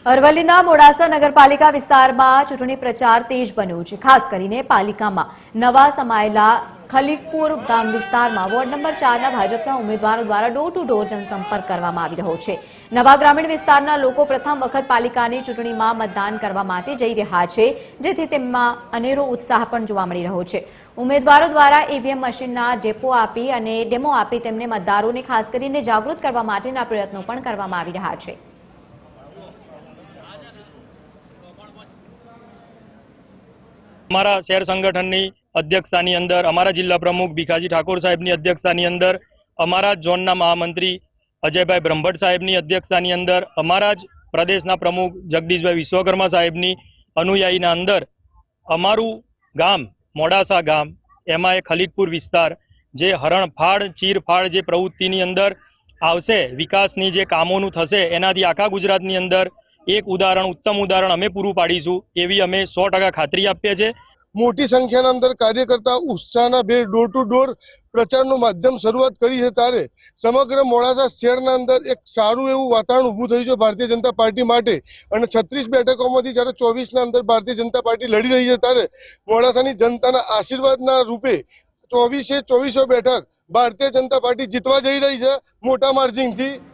અરવલ્લીના મોડાસા નગરપાલિકા વિસ્તારમાં ચૂંટણી પ્રચાર તેજ બન્યો છે। ખાસ કરીને પાલિકામાં નવા સમાયેલા ખલીકપુર ગામ વિસ્તારમાં વોર્ડ નંબર 4ના ભાજપના ઉમેદવારો દ્વારા ડોર ટુ ડોર જનસંપર્ક કરવામાં આવી રહ્યો છે। નવા ગ્રામીણ વિસ્તારના લોકો પ્રથમ વખત પાલિકાની ચૂંટણીમાં મતદાન કરવા માટે જઈ રહ્યા છે, જેથી તેમાં અનેરો ઉત્સાહ પણ જોવા મળી રહ્યો છે। ઉમેદવારો દ્વારા ઈવીએમ મશીનના ડેમો આપી તેમને મતદારોને ખાસ કરીને જાગૃત કરવા માટેના પ્રયત્નો પણ કરવામાં આવી રહ્યા છે। हमारा शहर संगठननी अध्यक्षतानी अंदर अमारा जिला प्रमुख भीखाजी ठाकुर साहेबनी अध्यक्षतानी अंदर अमारा जोनना महामंत्री अजयभाई ब्रह्मभट्ट साहेबनी अध्यक्षतानी अंदर अमारा ज प्रदेशना प्रमुख जगदीशभाई विश्वकर्मा साहेबनी अनुयायीना अंदर अमारू गाम मोडासा गाम एमां ए खलीकपुर विस्तार जे हरणफाड़ चीरफाड़ जे प्रवृत्तिनी अंदर आवशे विकासनी जे कामोनुं थशे एनाथी आखा गुजरातनी अंदर एक उदाहरण उत्तम उदाहरण अमे पूरुं पाडीशुं एवी अमे 100% खातरी आपीए छे। मोटी संख्या अंदर कार्यकर्ता उत्साहना भेर डोर टू डोर प्रचारનું માધ્યમ શરૂઆત કરી છે ત્યારે સમગ્ર મોડાસા શહેરના અંદર એક સારું એવું વાતાવરણ ઊભું થયું છે ભારતીય જનતા પાર્ટી માટે અને 36 બેઠકોમાંથી જ્યારે 24ના અંદર ભારતીય જનતા પાર્ટી લડી રહી છે ત્યારે મોડાસાની જનતાના આશીર્વાદના રૂપે 24 બેઠક ભારતીય જનતા પાર્ટી જીતવા જઈ રહી છે મોટા માર્જિનથી।